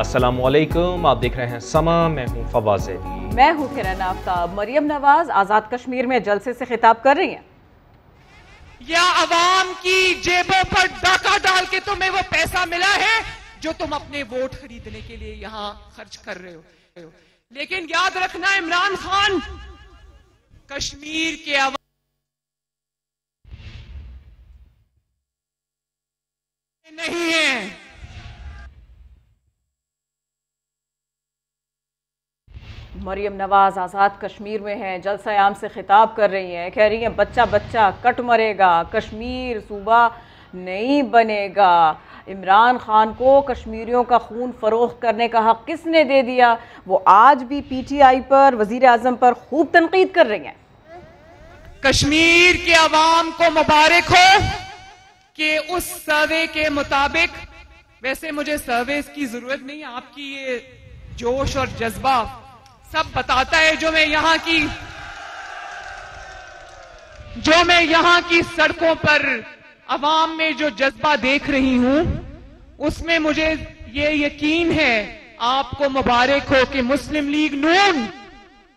अस्सलामुअलैकुम, आप देख रहे हैं समा। मैं हूं फवाज़े। मैं हूं किरण आफ्ताब। मरियम नवाज आज़ाद कश्मीर में जलसे से खिताब कर रही हैं। या अवाम की जेबों पर डाका डाल के तुम्हें वो पैसा मिला है जो तुम अपने वोट खरीदने के लिए यहां खर्च कर रहे हो। लेकिन याद रखना, इमरान खान कश्मीर के अवाम नहीं है। मरियम नवाज आज़ाद कश्मीर में हैं, जलसा-ए-आम से खिताब कर रही हैं। कह रही हैं बच्चा बच्चा कट मरेगा, कश्मीर सूबा नहीं बनेगा। इमरान खान को कश्मीरियों का खून फरोख्त करने का हक किसने दे दिया? वो आज भी PTI पर, वजीर आजम पर खूब तनकीद कर रही हैं। कश्मीर के अवाम को मुबारक हो कि उस सर्वे के मुताबिक, वैसे मुझे सर्वे की जरूरत नहीं, आपकी ये जोश और जज्बा सब बताता है। जो मैं यहां की सड़कों पर अवाम में जो जज्बा देख रही हूं, उसमें मुझे ये यकीन है, आपको मुबारक हो कि मुस्लिम लीग नून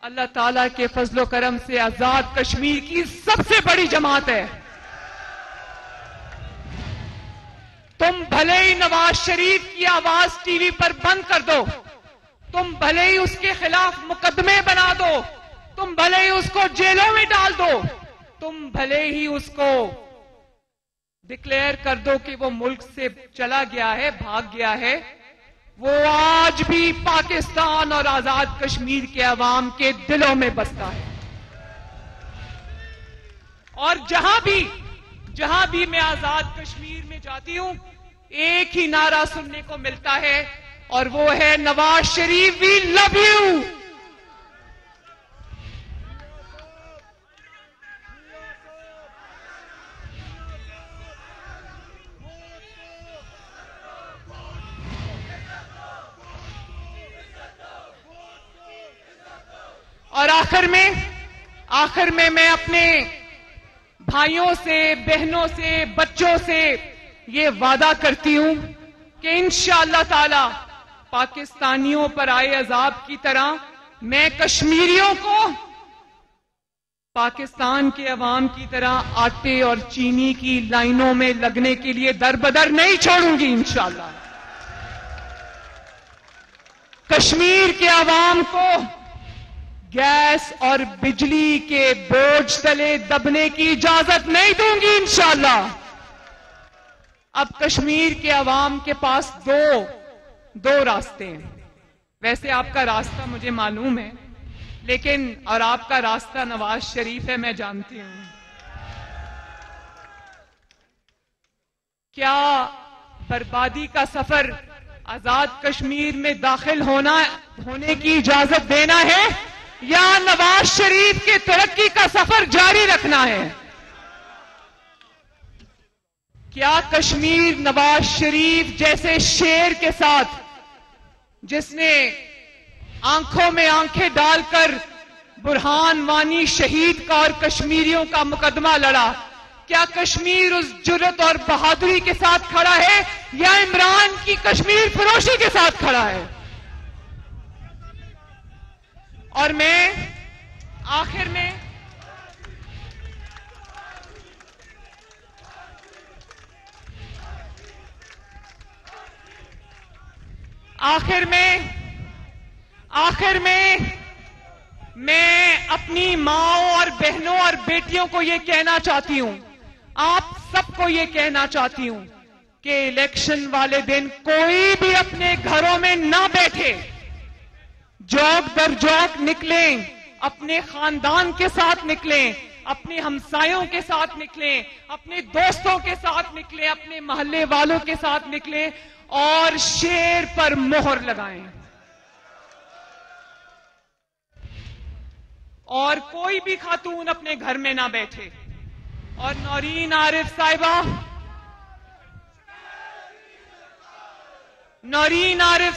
अल्लाह ताला के फजलो करम से आजाद कश्मीर की सबसे बड़ी जमात है। तुम भले ही नवाज शरीफ की आवाज टीवी पर बंद कर दो, तुम भले ही उसके खिलाफ मुकदमे बना दो, तुम भले ही उसको जेलों में डाल दो, तुम भले ही उसको डिक्लेयर कर दो कि वो मुल्क से चला गया है, भाग गया है, वो आज भी पाकिस्तान और आजाद कश्मीर के अवाम के दिलों में बसता है। और जहां भी मैं आजाद कश्मीर में जाती हूं, एक ही नारा सुनने को मिलता है, और वो है Nawaz Sharif we love you. और आखिर में मैं अपने भाइयों से, बहनों से, बच्चों से ये वादा करती हूं कि इंशाअल्लाह ताला पाकिस्तानियों पर आए अजाब की तरह मैं कश्मीरियों को पाकिस्तान के अवाम की तरह आटे और चीनी की लाइनों में लगने के लिए दरबदर नहीं छोड़ूंगी। इंशाअल्लाह कश्मीर के अवाम को गैस और बिजली के बोझ तले दबने की इजाजत नहीं दूंगी। इंशाअल्लाह अब कश्मीर के अवाम के पास दो रास्ते हैं। वैसे आपका रास्ता मुझे मालूम है, लेकिन और आपका रास्ता नवाज शरीफ है, मैं जानती हूं। क्या बर्बादी का सफर आजाद कश्मीर में दाखिल होने की इजाजत देना है, या नवाज शरीफ के तरक्की का सफर जारी रखना है? क्या कश्मीर नवाज शरीफ जैसे शेर के साथ, जिसने आंखों में आंखें डालकर बुरहान वानी शहीद का और कश्मीरियों का मुकदमा लड़ा, क्या कश्मीर उस जुर्रत और बहादुरी के साथ खड़ा है, या इमरान की कश्मीर फरोशी के साथ खड़ा है? और मैं आखिर में मैं अपनी माओं और बहनों और बेटियों को यह कहना चाहती हूं, आप सबको यह कहना चाहती हूं कि इलेक्शन वाले दिन कोई भी अपने घरों में ना बैठे, जौक दर जौक निकलें, अपने खानदान के साथ निकलें, अपने हमसायों के साथ निकलें, अपने दोस्तों के साथ निकलें, अपने मोहल्ले वालों के साथ निकलें और शेर पर मोहर लगाएं। और कोई भी खातून अपने घर में ना बैठे। और नौरीन आरिफ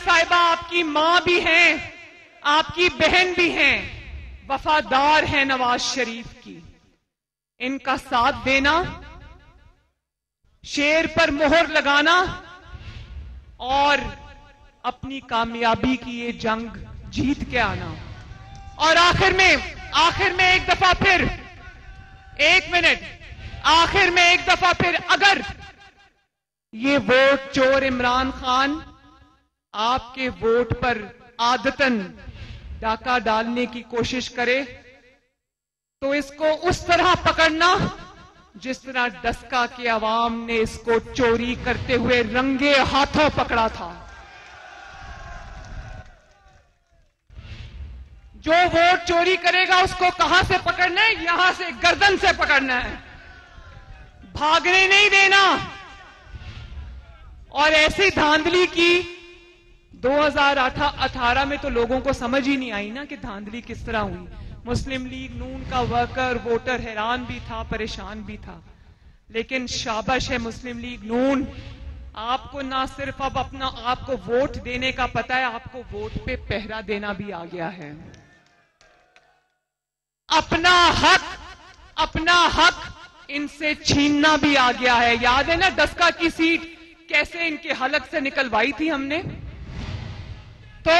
साहिबा आपकी मां भी हैं, आपकी बहन भी हैं, वफादार है नवाज शरीफ की। इनका साथ देना, शेर पर मोहर लगाना और अपनी कामयाबी की ये जंग जीत के आना। और आखिर में एक दफा फिर, 1 मिनट, आखिर में एक दफा फिर, अगर ये वोट चोर इमरान खान आपके वोट पर आदतन डाका डालने की कोशिश करे तो इसको उस तरह पकड़ना जिस तरह डस्का की आवाम ने इसको चोरी करते हुए रंगे हाथों पकड़ा था। जो वोट चोरी करेगा उसको कहां से पकड़ना है? यहां से, गर्दन से पकड़ना है, भागने नहीं देना। और ऐसी धांधली की 2018 में तो लोगों को समझ ही नहीं आई ना कि धांधली किस तरह हुई। मुस्लिम लीग नून का वर्कर वोटर हैरान भी था, परेशान भी था, लेकिन शाबाश है मुस्लिम लीग नून, आपको ना सिर्फ अब अपना आपको वोट देने का पता है, आपको वोट पे पहरा देना भी आ गया है। अपना हक इनसे छीनना भी आ गया है। याद है ना डस्का की सीट कैसे इनके हलक से निकलवाई थी हमने? तो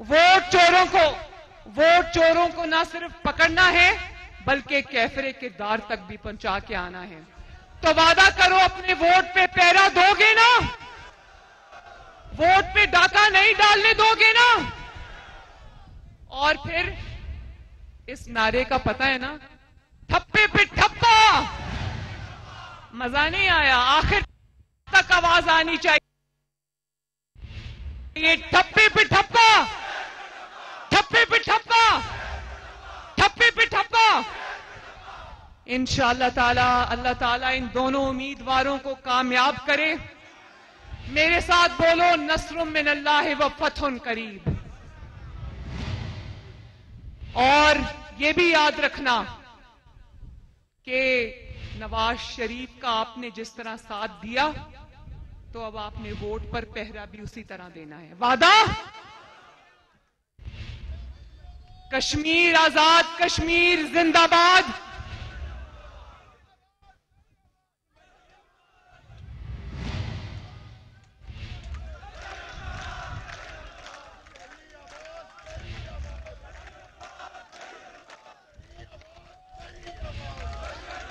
वोट चोरों को ना सिर्फ पकड़ना है बल्कि कैफरे के दार तक भी पहुंचा के आना है। तो वादा करो अपने वोट पे पहरा दोगे ना? वोट पे डाका नहीं डालने दोगे ना? और फिर इस नारे का पता है ना, ठप्पे पे ठप्पा। मजा नहीं आया, आखिर तक आवाज आनी चाहिए। ये ठप्पे पे ठप्पा, ठप्पे पे ठप्पा, ठप्पे पे ठप्पा। इंशाअल्लाह ताला अल्लाह ताला इन दोनों उम्मीदवारों को कामयाब करे। मेरे साथ बोलो, नस्रुम मिनल्लाहि व फतहुन करीब। और ये भी याद रखना कि नवाज शरीफ का आपने जिस तरह साथ दिया तो अब आपने वोट पर पहरा भी उसी तरह देना है। वादा? कश्मीर आजाद, कश्मीर जिंदाबाद।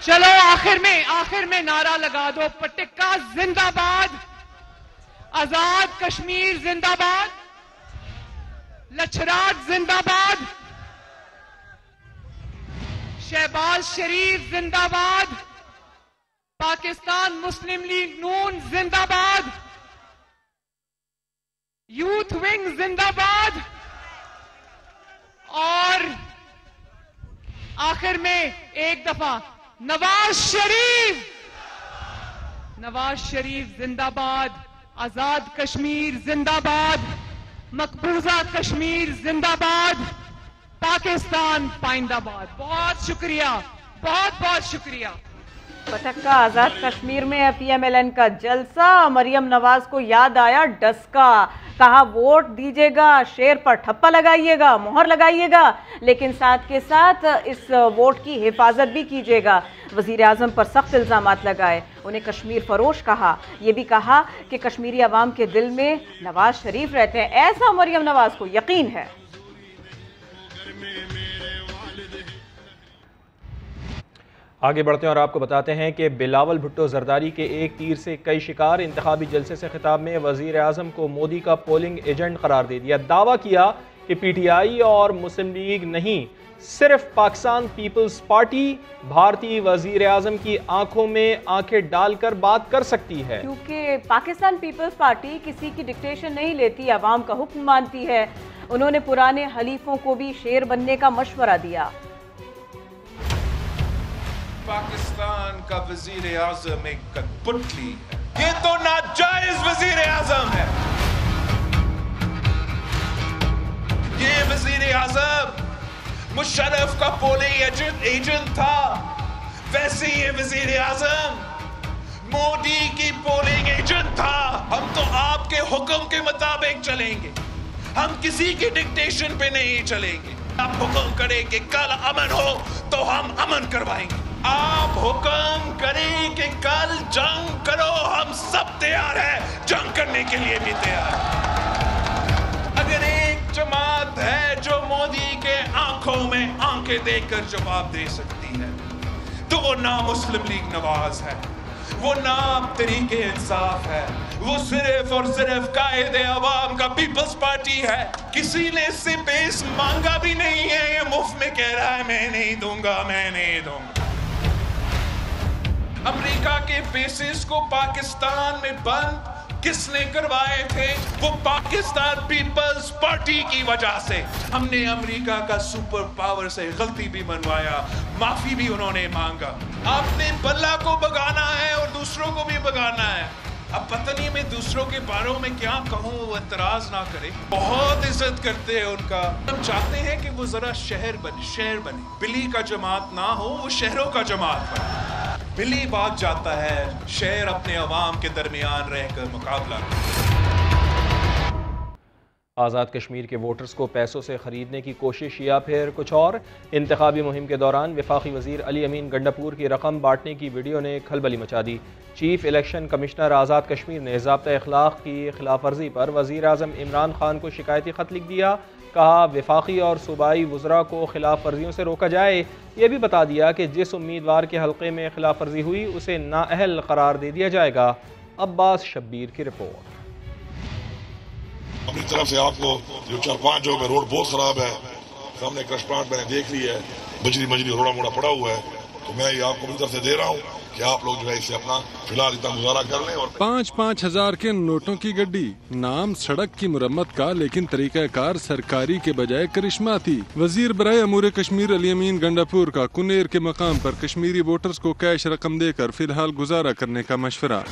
चलो आखिर में नारा लगा दो, पटिक्का जिंदाबाद, आजाद कश्मीर जिंदाबाद, लछराट जिंदाबाद, शहबाज शरीफ जिंदाबाद, पाकिस्तान मुस्लिम लीग नून जिंदाबाद, यूथ विंग जिंदाबाद। और आखिर में एक दफा नवाज शरीफ जिंदाबाद, आजाद कश्मीर जिंदाबाद, मकबूजा कश्मीर जिंदाबाद, पाकिस्तान पाइंदाबाद। बहुत शुक्रिया, बहुत बहुत शुक्रिया। पटक्का आजाद कश्मीर में पीएमएलएन का जलसा। मरियम नवाज को याद आया डस्का, कहा वोट दीजिएगा, शेर पर ठप्पा लगाइएगा, मोहर लगाइएगा, लेकिन साथ के साथ इस वोट की हिफाजत भी कीजिएगा। वजीर आजम पर सख्त इल्जामात लगाए, उन्हें कश्मीर फरोश कहा। ये भी कहा कि कश्मीरी अवाम के दिल में नवाज शरीफ रहते हैं, ऐसा मरियम नवाज को यकीन है। आगे बढ़ते हैं और आपको बताते हैं कि बिलावल भुट्टो जरदारी के एक तीर से कई शिकार। इंतखाबी जलसे से खिताब में वजीर आजम को मोदी का पोलिंग एजेंट करार दे दिया। दावा किया कि पीटीआई और मुस्लिम लीग नहीं, सिर्फ पाकिस्तान पीपल्स पार्टी भारतीय वजीर आजम की आंखों में आंखें डालकर बात कर सकती है, क्योंकि पाकिस्तान पीपल्स पार्टी किसी की डिक्टेशन नहीं लेती, अवाम का हुक्म मानती है। उन्होंने पुराने हलीफों को भी शेर बनने का मशवरा दिया। पाकिस्तान का वजीर आजम एक कठपुतली है, ये तो नाजायज वजीर आजम है। ये वजीर आजम मुशर्रफ का पोलिंग एजेंट था, वैसे ये वजीर आजम मोदी की पोलिंग एजेंट था। हम तो आपके हुक्म के मुताबिक चलेंगे, हम किसी की डिक्टेशन पे नहीं चलेंगे। आप हुक्म करें कि कल अमन हो तो हम अमन करवाएंगे। आप हुक्म करें कि कल जंग करो, हम सब तैयार हैं, जंग करने के लिए भी तैयार हैं। आंखें देखकर जवाब दे सकती है, तो वो ना मुस्लिम लीग नवाज है, वो ना तरीके इंसाफ है, वो सिर्फ और सिर्फ कायदे अवाम का पीपल्स पार्टी है। किसी ने इससे बेस मांगा भी नहीं है, ये मुफ्त में कह रहा है मैं नहीं दूंगा, मैं नहीं दूंगा। अमेरिका के बेसिस को पाकिस्तान में बंद किसने करवाए थे? वो पाकिस्तान पीपल्स पार्टी की वजह से। हमने अमेरिका का सुपर पावर से गलती भी मनवाया, माफी भी उन्होंने मांगा। आपने बल्ला को भगाना है और दूसरों को भी भगाना है। अब पता नहीं मैं दूसरों के बारे में क्या कहूँ, वो एतराज ना करे। बहुत इज्जत करते हैं उनका। हम चाहते हैं कि वो जरा शहर बने। बिल्ली का जमात ना हो, वो शहरों का जमात बने। बिल्ली भाग जाता है, शहर अपने अवाम के दरमियान रहकर मुकाबला करता है। आज़ाद कश्मीर के वोटर्स को पैसों से ख़रीदने की कोशिश या फिर कुछ और। इंतखाबी मुहिम के दौरान वफाकी वज़ीर अली अमीन गंडापुर की रकम बांटने की वीडियो ने खलबली मचा दी। Chief election commissioner Azad Kashmir ने ज़ाब्ता अखलाक की खिलाफ वर्जी पर वज़ीर आज़म इमरान खान को शिकायती ख़त लिख दिया। कहा वफाकी और सूबाई वज़रा को खिलाफ वर्जियों से रोका जाए। यह भी बता दिया कि जिस उम्मीदवार के हल्के में खिलाफ वर्जी हुई उसे नाअहल करार दे दिया जाएगा। अब्बास शब्बीर की रिपोर्ट। अपनी तरफ से आपको जो 4-5 जगह में रोड बहुत खराब है, सामने क्रश प्लांट मैंने देख ली है, बजरी रोड़ा मोड़ा पड़ा हुआ है, तो मैं ये आपको अपनी तरफ से दे रहा हूँ कि आप लोग जो है इसे अपना फिलहाल इतना गुजारा कर लें। और 5-5 हजार के नोटों की गड्डी, नाम सड़क की मुरम्मत का, लेकिन तरीकाकार सरकारी के बजाय करिश्मा थी। वजीर बराए अमूर कश्मीर अली अमीन गंडापुर का कुनेर के मकाम पर कश्मीरी वोटर्स को कैश रकम देकर फिलहाल गुजारा करने का मशवरा।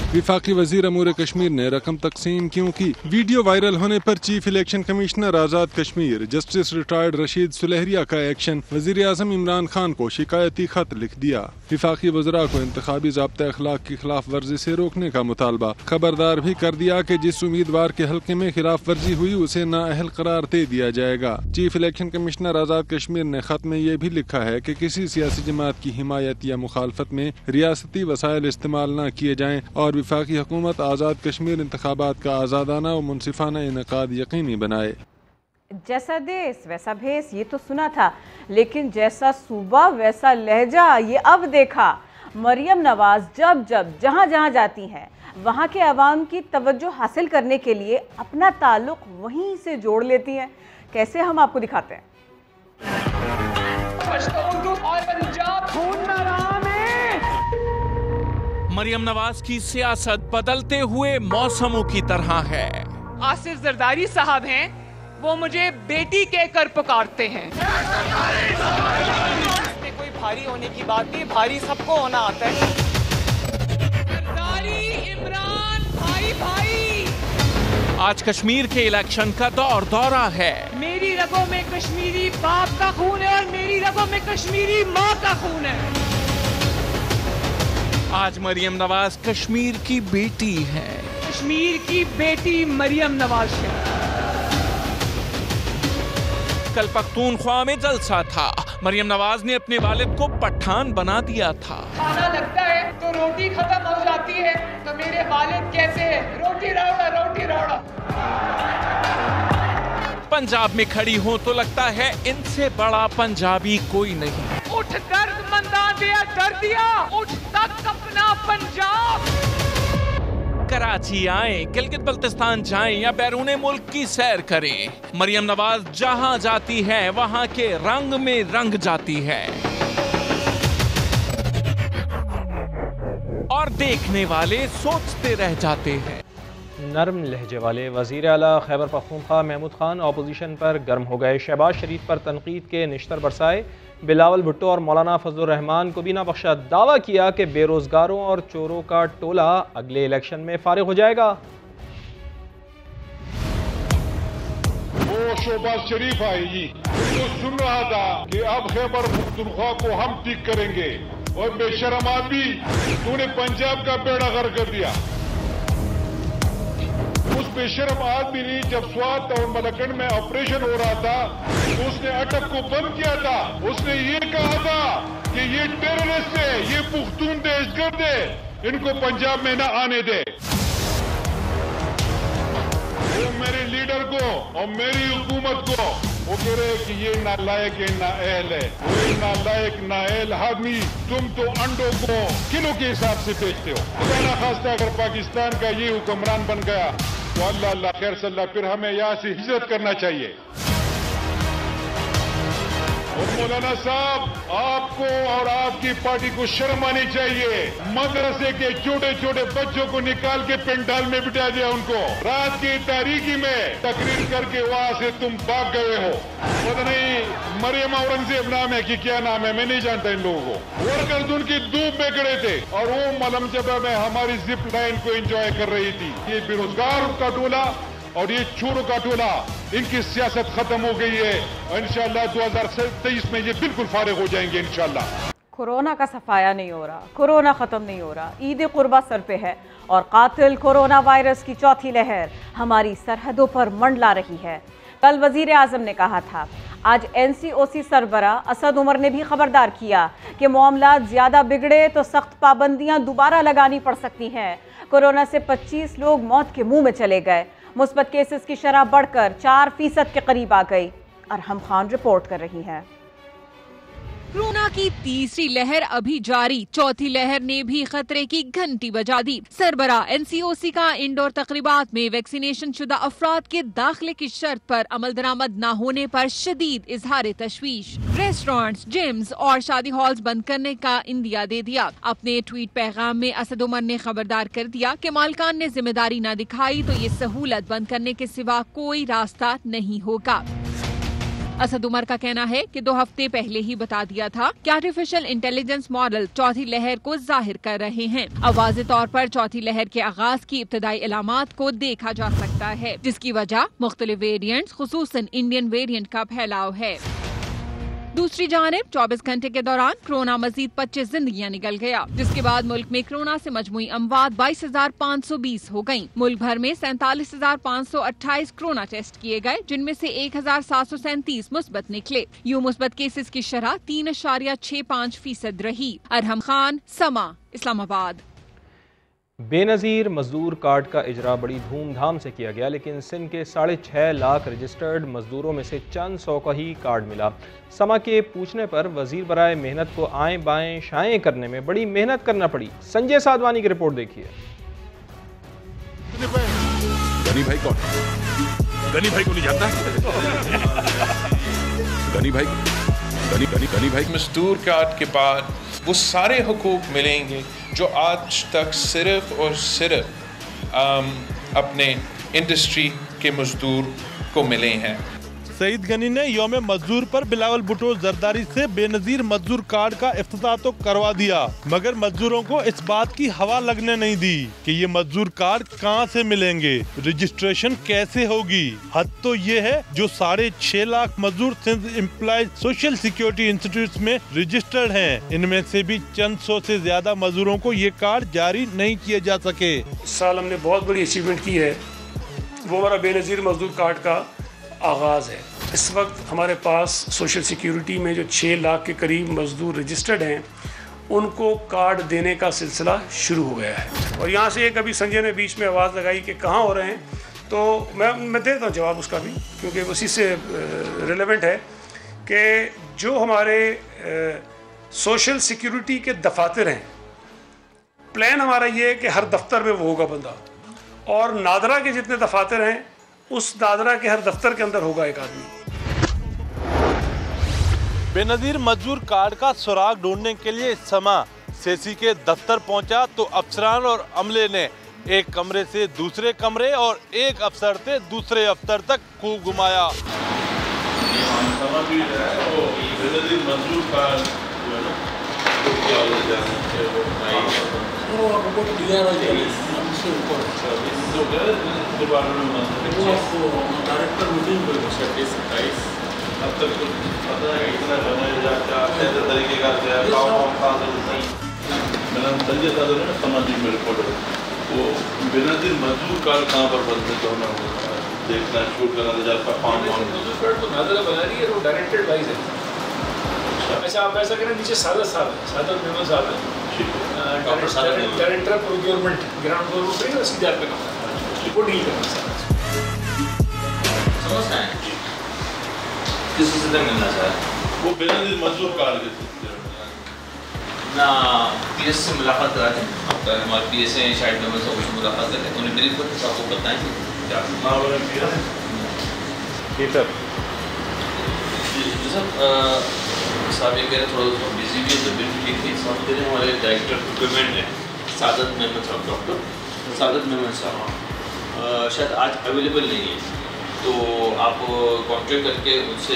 विफाकी वजीर अमूर कश्मीर ने रकम तकसीम क्यों की? वीडियो वायरल होने पर chief election commissioner Azad Kashmir justice retired Rashid सुलेहरिया का एक्शन। वजीर आज़म इमरान खान को शिकायती खत लिख दिया। विफाकी वज़रा को इंतखाबी ज़ाब्ता अखलाक की खिलाफ वर्जी से रोकने का मुतालबा। खबरदार भी कर दिया कि जिस उम्मीदवार के हल्के में खिलाफ वर्जी हुई उसे नाअहल करार दे दिया जाएगा। Chief election commissioner Azad Kashmir ने खत में ये भी लिखा है कि किसी सियासी जमात की हिमायत या मुखालफत में रियासती वसाइल इस्तेमाल न किए जाएं और वफाकी हुकूमत आज़ाद कश्मीर इंतखाबात का आज़ादाना और मुनसिफाना इनेकाद यकीनी बनाए। जैसा देश वैसा भेस, ये तो सुना था, लेकिन जैसा सूबा वैसा लहजा ये अब देखा। मरियम नवाज जब जहाँ जाती हैं वहाँ के अवाम की तवज्जो हासिल करने के लिए अपना ताल्लुक वहीं से जोड़ लेती हैं। कैसे, हम आपको दिखाते हैं। मरियम नवाज की सियासत बदलते हुए मौसमों की तरह है। आसिफ जरदारी साहब हैं, वो मुझे बेटी कहकर पुकारते हैं। इसमें कोई भारी होने की बात नहीं, भारी सबको होना आता है। जरदारी, इमरान, भाई। आज कश्मीर के इलेक्शन का दौरा है। मेरी रगों में कश्मीरी बाप का खून है और मेरी रगों में कश्मीरी माँ का खून है। आज मरियम नवाज कश्मीर की बेटी है। कश्मीर की बेटी मरियम नवाज है। कल पख्तूनख्वा में जलसा था। मरियम नवाज ने अपने वालिद को पठान बना दिया था। खाना लगता है तो रोटी खत्म हो जाती है, तो मेरे वालिद कहते हैं रोटी रावड़ा, रोटी रावड़ा। पंजाब में खड़ी हो तो लगता है इनसे बड़ा पंजाबी कोई नहीं। उठ दर्द मंदा दिया, डर दिया, उठ तक अपना पंजाब। कराची आए, गिलगित बल्तिस्तान जाएं या बैरून मुल्क की सैर करें, मरियम नवाज जहां जाती है वहां के रंग में रंग जाती है और देखने वाले सोचते रह जाते हैं। नरम लहजे वाले वज़ीर आला खैबर पख्तूनख्वा महमूद खान अपोजिशन पर गर्म हो गए। शहबाज शरीफ पर तनकीद के निश्तर बरसाए। बिलावल भुट्टो और मौलाना फजलुर रहमान को भी ना बख्शा। दावा किया कि बेरोजगारों और चोरों का टोला अगले इलेक्शन में फारिग हो जाएगा। वो शहबाज शरीफ आएगी, तो सुन रहा था कि अब खैबर पख्तूनख्वा को हम ठीक करेंगे, और बेशरम आदमी तूने पंजाब का बेड़ा गर्क कर दिया। उस बेशरम आदमी ने जब स्वात और मलकन में ऑपरेशन हो रहा था तो उसने अटक को बंद किया था। उसने ये कहा था कि ये टेररिस्ट है, ये पुख्तून दहशतगर्द है, इनको पंजाब में न आने दे। वो मेरे लीडर को और मेरी हुकूमत को वो कह रहे कि ये नालायक है, नाअहल है। वो नालायक नाअहल आदमी, तुम तो अंडों को किलो के हिसाब से बेचते हो। खुदा ना खास्ता अगर पाकिस्तान का ये हुक्मरान बन गया तो अल्लाह अल्लाह खैर सल्ला, फिर हमें यहाँ से हिजरत करना चाहिए। और मौलाना साहब, आपको और आपकी पार्टी को शर्म आनी चाहिए। मदरसे के छोटे छोटे बच्चों को निकाल के पेंडाल में बिठा दिया उनको। रात की तारीकी में तकरीर करके वहां से तुम भाग गए हो। पता नहीं मरियम औरंगजेब नाम है कि क्या नाम है, मैं नहीं जानता इन लोगों को। वर्कर्स उनकी धूप में खड़े थे और वो मलमजबा में हमारी जिप लाइन को एंजॉय कर रही थी। ये बेरोजगार का टोला और ये चोरों का टोला, इनकी सियासत खत्म हो गई है। इंशाल्लाह 2023 में ये बिल्कुल फारिग हो जाएंगे इंशाल्लाह। कोरोना का सफाया नहीं हो रहा, कोरोना ख़त्म नहीं हो रहा। ईद कुर्बा सर पे है और कातिल कोरोना वायरस की चौथी लहर हमारी सरहदों पर मंडला रही है। कल वज़ीर आज़म ने कहा था, आज NCOC सरबरा असद उमर ने भी खबरदार किया कि मामला ज़्यादा बिगड़े तो सख्त पाबंदियां दोबारा लगानी पड़ सकती हैं। कोरोना से 25 लोग मौत के मुंह में चले गए। मुस्बत केसेस की शरह बढ़कर 4% के करीब आ गई। अरहम खान रिपोर्ट कर रही हैं। कोरोना की तीसरी लहर अभी जारी, चौथी लहर ने भी खतरे की घंटी बजा दी। सरबरा NCOC का इंडोर तकरीबात में वैक्सीनेशन शुदा अफराद के दाखिले की शर्त पर अमल दरामद न होने पर शदीद इजहार तशवीश। रेस्टोरेंट्स, जिम्स और शादी हॉल्स बंद करने का इंदिया दे दिया। अपने ट्वीट पैगाम में असद उमर ने खबरदार कर दिया कि मालिकान ने जिम्मेदारी न दिखाई तो ये सहूलत बंद करने के सिवा कोई रास्ता नहीं होगा। असद उमर का कहना है कि 2 हफ्ते पहले ही बता दिया था कि आर्टिफिशियल इंटेलिजेंस मॉडल चौथी लहर को जाहिर कर रहे हैं। अब वाज़े तौर पर चौथी लहर के आगाज की इब्तदाई अलामात को देखा जा सकता है, जिसकी वजह मुख्तलिफ वेरिएंट्स खुसूसन इंडियन वेरिएंट का फैलाव है। दूसरी जानिब 24 घंटे के दौरान कोरोना मजीद 25 जिंदगियां निकल गया, जिसके बाद मुल्क में कोरोना से मजमूई अमवात 22,520 हो गयी। मुल्क भर में 47,528 कोरोना टेस्ट किए गए, जिनमें से 1,737 मुस्बत निकले। यूं मुस्बत केसेस की शरह 3.65% रही। अरहम खान, समा, इस्लामाबाद। बेनज़ीर मजदूर कार्ड का इजरा बड़ी धूमधाम से किया गया, लेकिन सिंध के 6.5 लाख रजिस्टर्ड मजदूरों में से चंद 100 का ही कार्ड मिला। समा के पूछने पर वजीर बराए मेहनत को आएं बाएं शाएं करने में बड़ी मेहनत करना पड़ी। संजय साधवानी की रिपोर्ट देखिए। गनी भाई कौन? गनी भाई को नहीं जानता? गनी भाई मजदूर कार्ड के बाद वो सारे हुकूक मिलेंगे जो आज तक सिर्फ और सिर्फ अपने इंडस्ट्री के मजदूर को मिले हैं। सईद गनी ने यौम मजदूर पर बिलावल भुट्टो जरदारी से बेनजीर मजदूर कार्ड का इफ्तिताह तो करवा दिया, मगर मजदूरों को इस बात की हवा लगने नहीं दी कि ये मजदूर कार्ड कहां से मिलेंगे, रजिस्ट्रेशन कैसे होगी। हद तो ये है जो 6.5 लाख मजदूर Sindh employees social security institute में रजिस्टर्ड हैं, इनमें से भी चंद 100 से ज्यादा मजदूरों को ये कार्ड जारी नहीं किए जा सके। इस साल हमने बहुत बड़ी अचीवमेंट की है, वो हमारा बेनजीर मजदूर कार्ड का आगाज़ है। इस वक्त हमारे पास सोशल सिक्योरिटी में जो 6 लाख के करीब मजदूर रजिस्टर्ड हैं, उनको कार्ड देने का सिलसिला शुरू हो गया है। और यहाँ से एक अभी संजय ने बीच में आवाज़ लगाई कि कहाँ हो रहे हैं, तो मैं देता हूँ जवाब उसका भी, क्योंकि उसी से रिलेवेंट है कि जो हमारे सोशल सिक्योरिटी के दफातर हैं, प्लान हमारा ये है कि हर दफ्तर में वो होगा बंदा, और नादरा के जितने दफातर हैं उस दादरा के हर दफ्तर के अंदर होगा एक आदमी। बेनजीर मजदूर कार्ड का सुराग ढूंढने के लिए समा सेसी के दफ्तर पहुंचा तो अफसरान और अमले ने एक कमरे से दूसरे कमरे और एक अफसर से दूसरे अफसर तक खूब घुमाया। अब तक कुछ पता है इतना कैसे तरीके का संजय साधु ने समाजी में रिपोर्ट वो बेनजीर मजदूर कार्ड कहाँ पर बनते तो हमें देखना शूट करना जाता 5 मजदूर कार्ड तो नादरा बना रही है, वो डायरेक्टेड वाइज है। अच्छा आप ऐसा करें, नीचे सादा मेमो साहब है, डायरेक्टर प्रोक्योरमेंट ग्राउंड फ्लोर पर सीधे आपका काम वो डील करना समझना है। किस सिलसिले में मिलना चाहे? वो बेनजीर मजदूर कार्ड के सिलसिले में ना पीएस से मुलाकात कराते हैं, आपका हमारे पीएस हैं शायद मेंबर से कुछ मुलाकात करते हैं, उन्हें ब्रीफ करके आपको बताएंगे क्या जी सर। जी साहब ये कह रहे थोड़ा बिजी भी है तो बिल्कुल ठीक थी। साहब कह रहे हमारे डायरेक्टर प्रोक्योरमेंट है सादत मेमन साहब, डॉक्टर सादत मेमन साहब शायद आज अवेलेबल नहीं है, तो आप कॉन्टेक्ट करके उनसे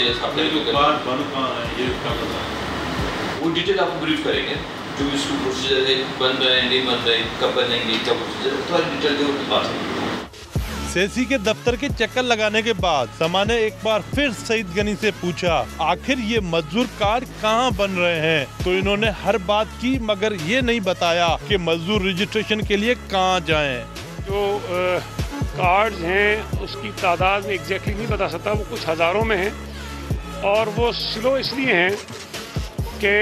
वो डिटेल आपको ब्रीफ करेंगे, जो भी इसको प्रोसीजर है, बन रहे हैं नहीं बन रहे, कब बनेंगे, क्या प्रोसीजर है, थोड़ा डिटेल जो उनके पास है। सेसी के दफ्तर के चक्कर लगाने के बाद समा ने एक बार फिर सईद गनी से पूछा आखिर ये मजदूर कार्ड कहाँ बन रहे हैं, तो इन्होंने हर बात की मगर ये नहीं बताया कि मजदूर रजिस्ट्रेशन के लिए कहाँ जाएं। जो कार्ड्स हैं उसकी तादाद में एग्जैक्टली नहीं बता सकता, वो कुछ हज़ारों में हैं और वो स्लो इसलिए हैं कि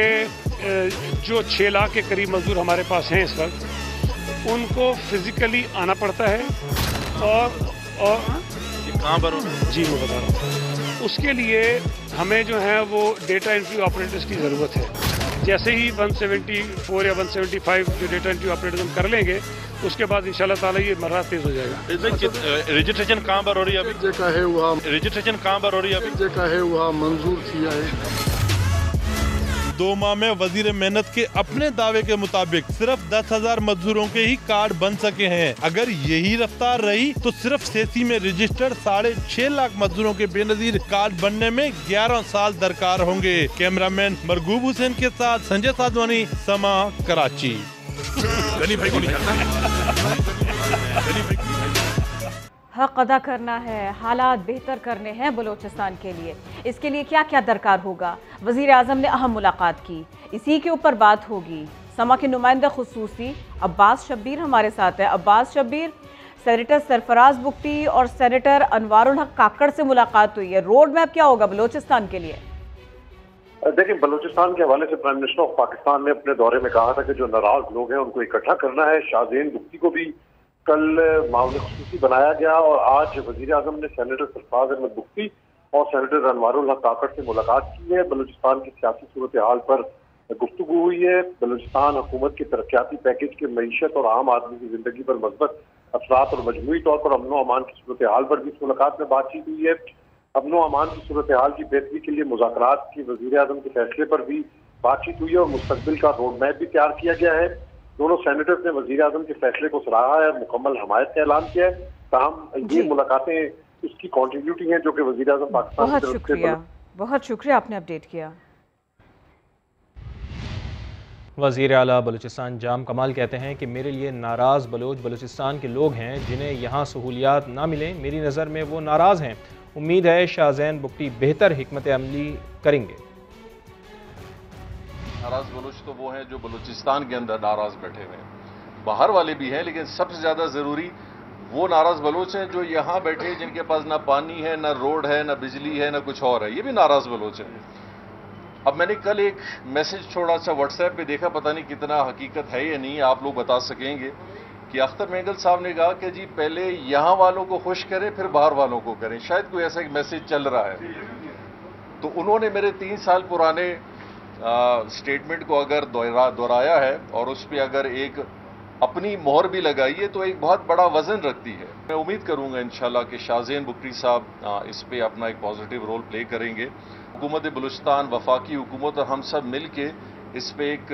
जो 6 लाख के करीब मजदूर हमारे पास हैं इस वक्त, उनको फिज़िकली आना पड़ता है और कहाँ पर जी मैं बता रहा हूँ, उसके लिए हमें जो है वो डेटा एंट्री ऑपरेटर्स की ज़रूरत है। जैसे ही 174 या 175 जो डेटा एंट्री ऑपरेटर्स हम कर लेंगे उसके बाद इंशाल्लाह ताला ये मर्रा तेज हो जाएगा। रजिस्ट्रेशन कहाँ पर हो रही है अभी? रजिस्ट्रेशन कहाँ पर हो रही है अभी? मंजूर किया है। 2 माह में वजीर मेहनत के अपने दावे के मुताबिक सिर्फ 10,000 मजदूरों के ही कार्ड बन सके हैं। अगर यही रफ्तार रही तो सिर्फ सेसी में रजिस्टर्ड 6.5 लाख मजदूरों के बेनजीर कार्ड बनने में 11 साल दरकार होंगे। कैमरामैन मरगूब हुसैन के साथ संजय साधवानी, समा, कराची। हक अदा करना है, हालात बेहतर करने हैं बलूचिस्तान के लिए। इसके लिए क्या क्या दरकार होगा? वज़ीर आज़म ने अहम मुलाकात की, इसी के ऊपर बात होगी। समा के नुमाइंदा खुसूसी अब्बास शब्बीर हमारे साथ है। अब्बास शब्बीर, सेनेटर सरफराज बुगटी और सेनेटर अनवारुल हक काकड़ से मुलाकात हुई है, रोड मैप क्या होगा बलूचिस्तान के लिए? देखिए, बलूचिस्तान के हवाले से प्राइम मिनिस्टर ऑफ पाकिस्तान ने अपने दौरे में कहा था कि जो नाराज लोग हैं उनको इकट्ठा करना है। शाहजेन बुगटी को भी कल मामले खुसूसी बनाया गया और आज वजीर आजम ने सेनेटर सरफराज अहमद बुगटी और सेनेटर अनवारुल हक काकड़ से मुलाकात की है। बलूचिस्तान की सियासी सूरत हाल पर गुफ्तगू हुई है। बलूचिस्तान हुकूमत के तरक्याती पैकेज के मईशत और आम आदमी की जिंदगी पर मस्बत असरात और मजमूई तौर पर अमन अमान की सूरत हाल पर भी इस मुलाकात में बातचीत हुई है। अमन अमान की सूरत हाल की बेहतरी के लिए मुज़ाकरात की वज़ीर आज़म के फैसले पर भी बातचीत हुई है और मुस्तकबिल का रोड मैप भी तैयार किया गया है। दोनों सेनेटर्स ने वज़ीर आज़म के फैसले को सराहा है, मुकम्मल हमायत का ऐलान किया है। ताहम ये मुलाकातें उसकी कॉन्ट्रीब्यूटी हैं जो कि वज़ीर आज़म पाकिस्तान की तरफ से। बहुत शुक्रिया, आपने अपडेट किया। वज़ीर आला बलूचिस्तान जाम कमाल कहते हैं कि मेरे लिए नाराज़ बलूचिस्तान के लोग हैं जिन्हें यहाँ सहूलियात ना मिलें। मेरी नज़र में वो नाराज़ हैं। उम्मीद है शाहजेन बुगटी बेहतर हिकमत अमली करेंगे। नाराज़ बलूच तो वो हैं जो बलूचिस्तान के अंदर नाराज़ बैठे हुए हैं, बाहर वाले भी हैं, लेकिन सबसे ज़्यादा ज़रूरी वो नाराज़ बलूच हैं जो यहाँ बैठे जिनके पास ना पानी है, ना रोड है, ना बिजली है, ना कुछ और है, ये भी नाराज़ बलूच हैं। अब मैंने कल एक मैसेज छोड़ा सा व्हाट्सएप पे, देखा पता नहीं कितना हकीकत है या नहीं, आप लोग बता सकेंगे कि अख्तर मेंगल साहब ने कहा कि जी पहले यहाँ वालों को खुश करें फिर बाहर वालों को करें, शायद कोई ऐसा एक मैसेज चल रहा है। तो उन्होंने मेरे 3 साल पुराने स्टेटमेंट को अगर दोहराया है और उस पर अगर एक अपनी मोहर भी लगाई है तो एक बहुत बड़ा वजन रखती है। मैं उम्मीद करूंगा इंशाल्लाह कि शाहजेन बुगटी साहब इस पे अपना एक पॉजिटिव रोल प्ले करेंगे। हुकूमत बलूचिस्तान, वफाकी हुकूमत और हम सब मिल के इस पे एक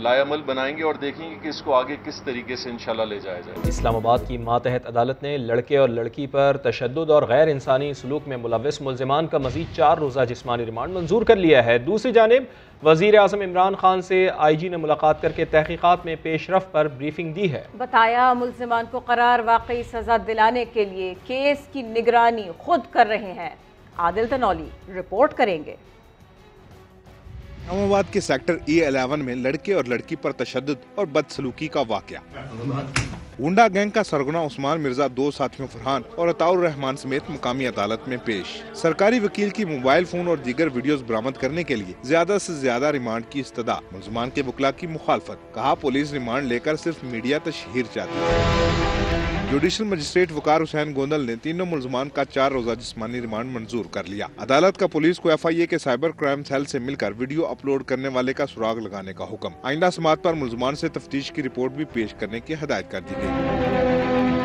लायामल बनाएंगे और देखेंगे कि इसको आगे किस तरीके से इंशाल्लाह ले जाया जाए। इस्लामाबाद की मातहत अदालत ने लड़के और लड़की पर तशद्दुद और गैर इंसानी सलूक में मुलव्वस मुल्ज़िमान का मज़ीद 4 रोज़ा जिस्मानी रिमांड मंजूर कर लिया है। दूसरी जानिब वज़ीर आज़म इमरान खान से IG ने मुलाकात करके तहकीकात में पेशरफ पर ब्रीफिंग दी है। बताया मुल्ज़िमान को करार वाकई सज़ा दिलाने के लिए केस की निगरानी खुद कर रहे हैं। आदिल तनौली रिपोर्ट करेंगे। इस्लामाबाद के सेक्टर E11 में लड़के और लड़की पर तशद्दुद और बदसलूकी का वाकया। गुंडा गैंग का सरगना उस्मान मिर्जा 2 साथियों फरहान और अताउर रहमान समेत मुकामी अदालत में पेश। सरकारी वकील की मोबाइल फोन और दीगर वीडियोस बरामद करने के लिए ज्यादा से ज्यादा रिमांड की इस्तदा। मुल्ज़िमान के वकला की मुखालफत, कहा पुलिस रिमांड लेकर सिर्फ मीडिया तशहीर चाहती है। जुडिशल मजिस्ट्रेट वकार हुसैन गोंदल ने तीनों मुलजमान का 4 रोजा जिस्मानी रिमांड मंजूर कर लिया। अदालत का पुलिस को FIA के साइबर क्राइम सेल से मिलकर वीडियो अपलोड करने वाले का सुराग लगाने का हुक्म। आइंदा समाअत पर मुलजमान से तफ्तीश की रिपोर्ट भी पेश करने की हदायत कर दी गई।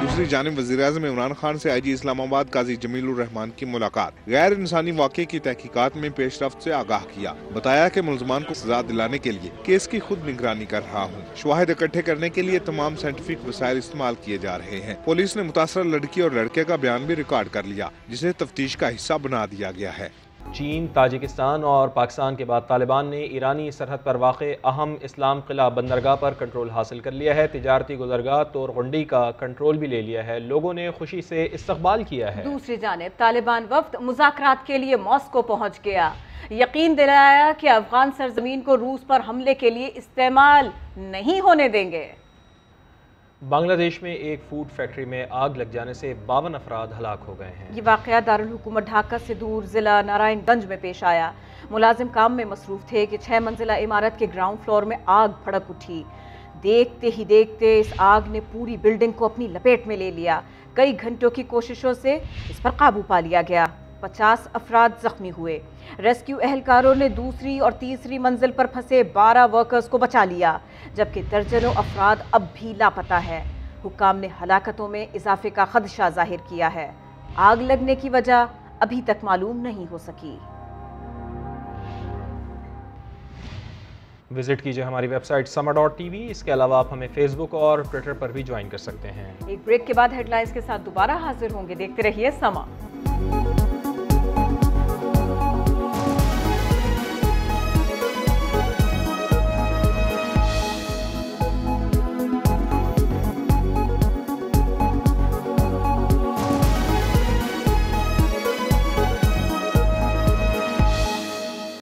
दूसरी जानिब वज़ीर-ए-आज़म इमरान खान से IG इस्लामाबाद काजी जमीलुर रहमान की मुलाकात। गैर इंसानी वाक़े की तहकीकात में पेशरफ्त से आगाह किया। बताया कि मुलजमान को सजा दिलाने के लिए केस की खुद निगरानी कर रहा हूँ। शवाहिद इकट्ठे करने के लिए तमाम साइंटिफिक वसाइल इस्तेमाल किए जा रहे हैं। पुलिस ने मुतासर लड़की और लड़के का बयान भी रिकॉर्ड कर लिया, जिसे तफ्तीश का हिस्सा बना दिया गया है। चीन, ताजिकिस्तान और पाकिस्तान के बाद तालिबान ने ईरानी सरहद पर वाक़े अहम इस्लाम किला बंदरगाह पर कंट्रोल हासिल कर लिया है। तिजारती गुज़रगाह तोरगुंडी का कंट्रोल भी ले लिया है। लोगों ने खुशी से इस्तकबाल किया है। दूसरी जानिब तालिबान वफ्द मुज़ाकरात के लिए मॉस्को पहुंच गया। यकीन दिलाया कि अफगान सरजमीन को रूस पर हमले के लिए इस्तेमाल नहीं होने देंगे। बांग्लादेश में एक फूड फैक्ट्री में आग लग जाने से 52 अफराद हलाक हो गए हैं। ये वाक़या दारुल हुकूमत ढाका से दूर जिला नारायणगंज में पेश आया। मुलाजिम काम में मसरूफ थे कि 6 मंजिला इमारत के ग्राउंड फ्लोर में आग भड़क उठी। देखते ही देखते इस आग ने पूरी बिल्डिंग को अपनी लपेट में ले लिया। कई घंटों की कोशिशों से इस पर काबू पा लिया गया। 50 अफराद जख्मी हुए। रेस्क्यू एहलकारों ने दूसरी और तीसरी मंजिल पर फंसे 12 वर्कर्स को बचा लिया, जबकि दर्जनों अफराद अब भी लापता है। हुक्काम ने हलाकतों में इजाफे का खदशा जाहिर किया है। आग लगने की वजह अभी तक मालूम नहीं हो सकी। विजिट कीजिए हमारी वेबसाइट sama.tv। इसके अलावा आप हमें फेसबुक और ट्विटर पर भी ज्वाइन कर सकते हैं। एक ब्रेक के बाद हेडलाइंस के साथ दोबारा हाजिर होंगे। देखते रहिए समा।